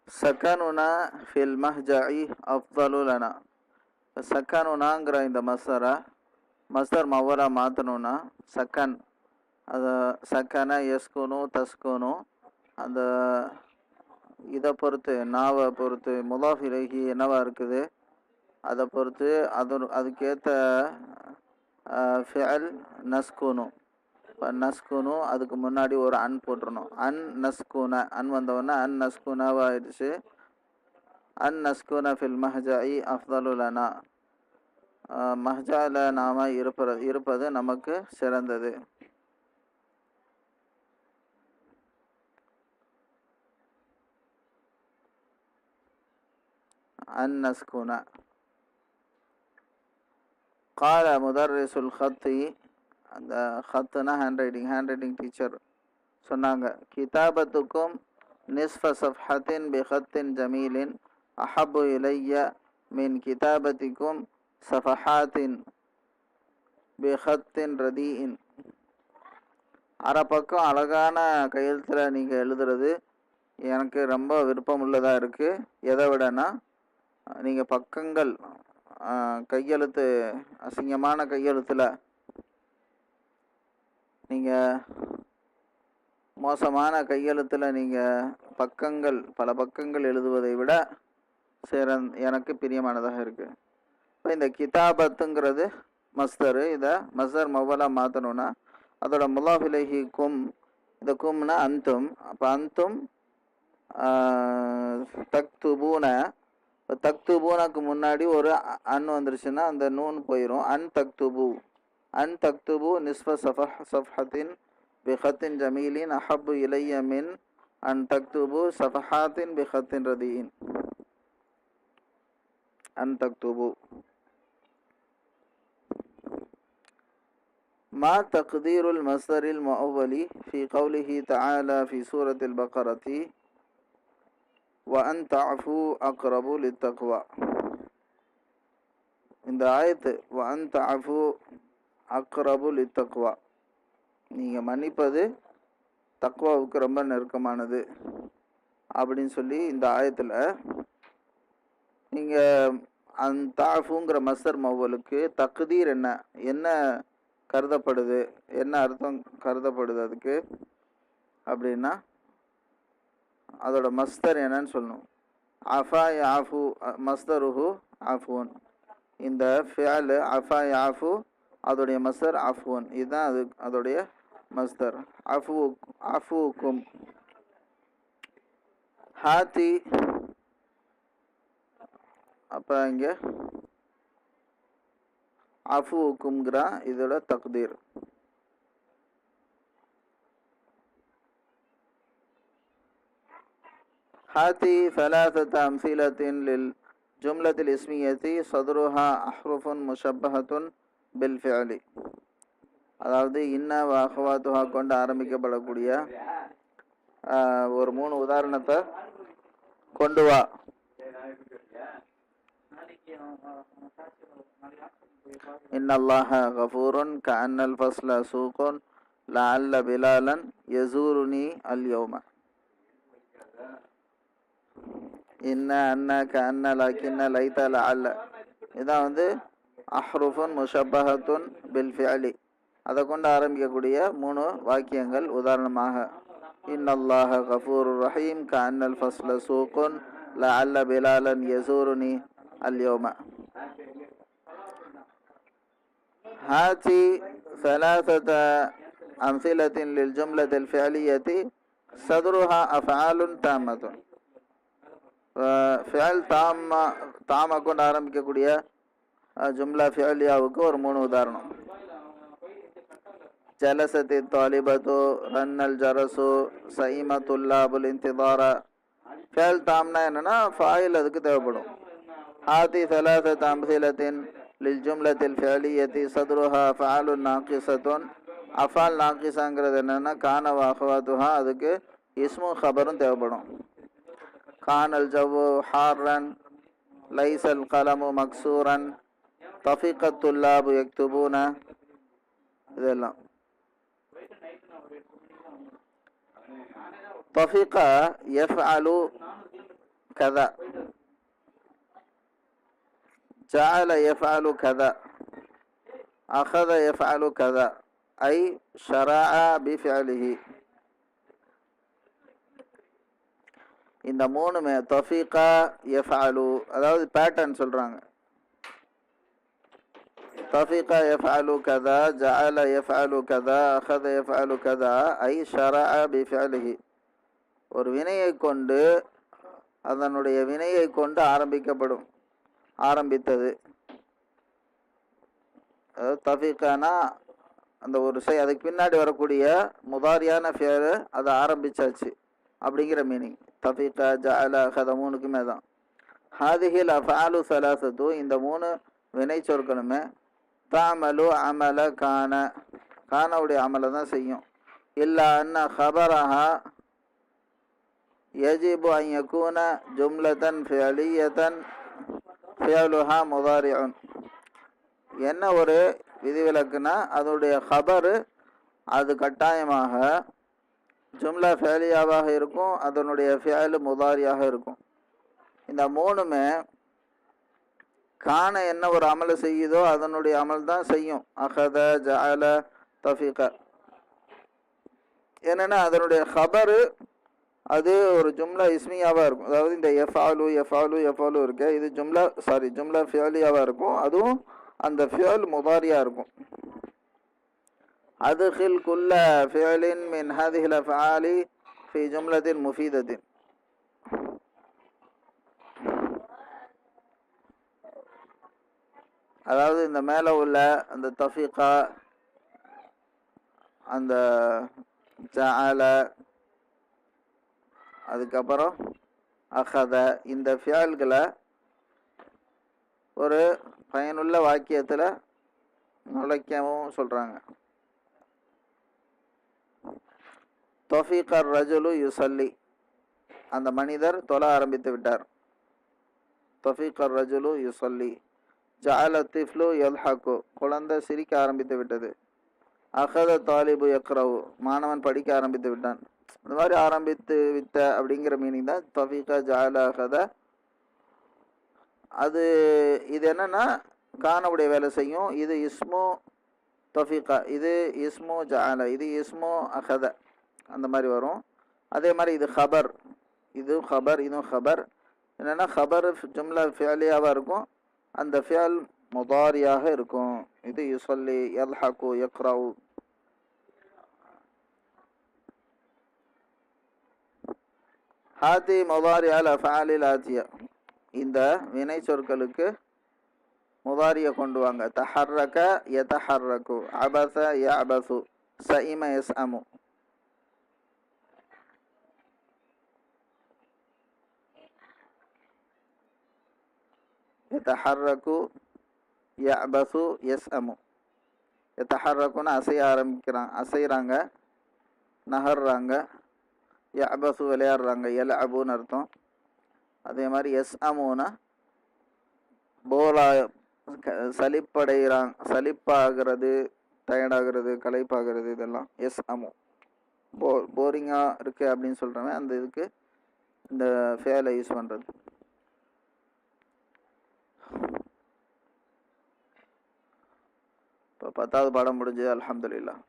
சக்கனுனா fill மஹ்ஜஇ அஃதலு லனா. சக்கனுனாங்கிற இந்த மஸ்தர் மவ்வலா மாற்றணுன்னா சக்கன், அது சக்கன எஸ்குனு தஸ்குனு, அந்த இதை பொறுத்து நாவை பொறுத்து முதாஃப் இலைஹி என்னவா இருக்குது அதை பொறுத்து அதுக்கேற்ற ஃபிஅல் நஸ்குனு. இப்போ நஸ்குனு அதுக்கு முன்னாடி ஒரு அன் போட்டுருணும். அன் நஸ்குன, அன் வந்தவொடனே அன் நஸ்குனாவாயிடுச்சு. அன் நஸ்குன ஃபில் மஹ்ஜஇ அஃதலு லனா, மஹ்ஜால நாம இருப்பது நமக்கு சிறந்தது. அன் நஸ்குன. قال مدرس الخط, அந்த ஹத்துனா ஹேண்ட் ரைட்டிங் டீச்சர் சொன்னாங்க, கிதாபத்துக்கும் நிஸ்ஃப சஃப்ஹத்தின் பிஹத்தின் ஜமீலின் அஹப்பு இலைய மின் கிதாபத்திக்கும் சஃபஹாத்தின் பிஹத்தின் ரதீஇன். அரை பக்கம் அழகான கையெழுத்தில் நீங்கள் எழுதுறது எனக்கு ரொம்ப விருப்பம் உள்ளதாக இருக்குது. எதை விடனா நீங்கள் பக்கங்கள் கையெழுத்து அசிங்கமான கையெழுத்தில் நீங்கள் மோசமான கையெழுத்தில் நீங்கள் பல பக்கங்கள் எழுதுவதை விட எனக்கு பிரியமானதாக இருக்குது. இப்போ இந்த கிதாபத்துங்கிறது மஸ்தரு. இதை மஸ்தர் மவ்வலா மாற்றணுன்னா அதோட முலாஃப் இலைஹி கும், இந்த கும்னா அந்தும். அப்போ அந்தும் தக்துபூன, தக்துபூனாக்கு முன்னாடி ஒரு அன் வந்துருச்சுன்னா அந்த நூன் போயிடும். அன் தக்துபு, அன் தக்துபு நிஸ்ஃப சஃப்ஹத்தின் பிஹத்தின் ஜமீலின் அஹப்பு இலைய மின் அன் தக்துபு சஃபஹாத்தின் பிஹத்தின் ரதீஇன். அன் தக்துபு. ما تقدير المصدر المؤول في قوله تعالى في سورة البقرة وأن تعفوا أقرب للتقوى. இந்த ஆயத்து وأن تعفوا أقرب للتقوى, நீங்கள் மன்னிப்பது தக்வாவுக்கு ரொம்ப நெருக்கமானது அப்படின்னு சொல்லி இந்த ஆயத்தில் நீங்கள் அந்த தாஃபுங்கிற மஸ்தர் மவ்வலுக்கு தக்தீர் என்ன கருதப்படுது, என்ன அர்த்தம் கருதப்படுது அதுக்கு அப்படின்னா அதோட மஸ்தர் என்னன்னு சொல்லணும். அஃபா யாஃபு மஸ்தருஹு ஆஃபுன். இந்த ஃபிஅல் அஃபா யாஃபு அதோடைய மஸ்தர் ஆஃபுன். இதுதான் அதோடைய மஸ்தர். அஃபுக்கும். ஹாத்தி, அப்போ இங்கே அஃபுக்கும்ங்கிற இதோட தக்தீர். ஹாத்தி ثلاثة أمثلة للجملة الاسمية صدرها أحرف مشبهة بالفعل. அதாவது இன்ன வாஹவாத்துஹா கொண்டு ஆரம்பிக்கப்படக்கூடிய ஒரு 3 உதாரணத்தை கொண்டு வா. இன்னல்லாஹ கஃபூருன் கஅன்னல் ஃபஸ்ல சூகுன் லஅல்ல பிலாலன் யஸூருனி அல் யௌம. இன்ன அன்ன கஅன்ன லக்கின்ன லைத லஅல்ல. இதான் அஹ்ருஃபுன் முஷப்பஹத்துன் பில் ஃபிஅலி, அதை கொண்டு ஆரம்பிக்கக்கூடிய 3 வாக்கியங்கள். உதாரணமாக இன்னல்லாஹ கஃபூருர் ரஹீம் கஅன்னல் ஃபஸ்ல சூகுன் லஅல்ல பிலாலன் யஸூருனி அல் யௌம. هاتي ثلاثة أمثلة للجملة الفعلية صدرها أفعال تامة. ஃபிஅல் தாமா கொண்டு ஆரம்பிக்கக்கூடிய ஜும்லா ஃபிஅலியாவுக்கு ஒரு 3 உதாரணம். ஜலசத்தி தாலிபத்து ரன்னல் ஜரசு சைமத்துல்லாபுல் இன்திதார. ஃபிஅல் தாம்னா என்னன்னா ஃபாயில் அதுக்கு தேவைப்படும். ஹாத்தி ثلاثة أمثلة للجملة الفعلية صدرها أفعال ناقصة. அஃபால் நாக்கிசாங்கிறது என்னன்னா கான வாஹவாத்துஹா, அதுக்கு இஸ்மும் ஹபரும் தேவைப்படும். கானல் ஜவ்வு ஹாரன், லைசல் கலமு மக்சூரன், தஃபிகத்துல்லாபு யக்துபூன. இதெல்லாம் தஃபிக யஃஅலு கதா, ஜஅல யஃஅலு கதா, அகத யஃஅலு கதா, ஐ ஷரஅ பிஃஅலிஹி. இந்த மூணுமே தஃபீகா யஃஅலு, அதாவது பேட்டர்ன் சொல்றாங்க. தஃபீகா யஃஅலு கதா, ஜஅல யஃஅலு கதா, அகத யஃஅலு கதா, ஐ ஷரஅ பிஃஅலிஹி. ஒரு வினையை கொண்டு, அதனுடைய வினையை கொண்டு ஆரம்பிக்கப்படும், ஆரம்பித்தது. அதாவது தஃபீகானா அந்த ஒரு அதுக்கு பின்னாடி வரக்கூடிய முதாரியான ஃபியல் அதை ஆரம்பிச்சாச்சு அப்படிங்கிற மீனிங். தஃபீகா, ஜஅல, அகத மூணுக்குமே தான். ஹாதிஹில் அஃஅலு ஸலாஸத்து, இந்த மூணு வினை சொற்களுமே தஅமலு அமல கான, கானவுடைய அமலை தான் செய்யும். இல்லா அன்ன ஹபரஹா யஜிபு அன் யகூன ஜும்லத்தன் ஃபிஅலியத்தன் ஃபிஅலுஹா முதாரிஉன். என்ன ஒரு விதிவிலக்குனா, அதனுடைய ஹபரு அது கட்டாயமாக ஜும்லா ஃபிஅலியாவாக இருக்கும், அதனுடைய ஃபிஅல் முதாரியாக இருக்கும். இந்த மூணுமே கான என்ன ஒரு அமலை செய்யுதோ அதனுடைய அமல் தான் செய்யும். அகத, ஜஅல, தஃபீகா. என்னன்னா அதனுடைய ஹபரு அது ஒரு ஜும்லா இஸ்மியாவாக இருக்கும். அதாவது இந்த எஃபாலு எஃபாலு எஃபாலு இருக்கு, இது ஜும்லா ஃபியாலியாவாக இருக்கும், அதுவும் அந்த ஃபியல் முதாரியா இருக்கும். அதுகில் குல்ல ஃபியலின் மின் ஹாதிஹில் அஃஆலி ஃபி ஜும்லத்தின் முஃபீதத்தின். அதாவது இந்த மேலே உள்ள அந்த தஃபீகா, அந்த ஜஅல, அதுக்கப்புறம் அகத, இந்த ஃபியால்களை ஒரு பயனுள்ள வாக்கியத்தில் நுழைக்கவும் சொல்கிறாங்க. தஃபீகர் ரஜுலு யுசல்லி, அந்த மனிதர் தொழ ஆரம்பித்து விட்டார். தஃபீகர் ரஜுலு யுசல்லி. ஜஅல திஃப்லு யல்ஹகு, குழந்தை சிரிக்க ஆரம்பித்து விட்டது. அகத தாலிபு யக்ரவு, மாணவன் படிக்க ஆரம்பித்து விட்டான். இந்த மாதிரி ஆரம்பித்து விட்ட அப்படிங்கிற மீனிங் தான் தஃபீகா, ஜஅல, அகத. இது என்னன்னா கானவுடைய வேலை செய்யும். இது இஸ்மு தஃபீகா, இது இஸ்மு ஜஅல, இது இஸ்மு அகத, அந்த மாதிரி வரும். அதே மாதிரி இது ஹபர், இது ஹபர், இதுவும் ஹபர். என்னன்னா ஹபர் ஜும்லா ஃபியாலியாவாக இருக்கும், அந்த ஃபியால் முதாரியாக இருக்கும். இது யுசல்லி, யல்ஹகு, யக்ரவு. ஹாதி முதாரி அல் அஃஆலில் ஆத்தியா, இந்த வினை சொற்களுக்கு முதாரிய கொண்டு வாங்க. தஹர்ரக யதஹர்ரகு, அபஸ யஅபஸு, ஸஇம யஸ்அமு. யதஹர்ரகு யஅபஸு யஸ்அமு. யதஹர்ரகுனா அசைறாங்க, நஹர்றாங்க. யஅபஸு விளையாடுறாங்க, யல்அபுன்னு அர்த்தம். அதே மாதிரி யஸ்அமுனா போரா, சலிப்பாகிறது, டயர்டாகிறது, களைப்பாகிறது, இதெல்லாம் யஸ்அமு. போரிங்காக இருக்குது அப்படின்னு சொல்கிறவன் அந்த இதுக்கு இந்த ஃபேலை யூஸ் பண்ணுறது. இப்போ 10வது பாடம் முடிஞ்சது, அல்ஹம்துலில்லாஹ்.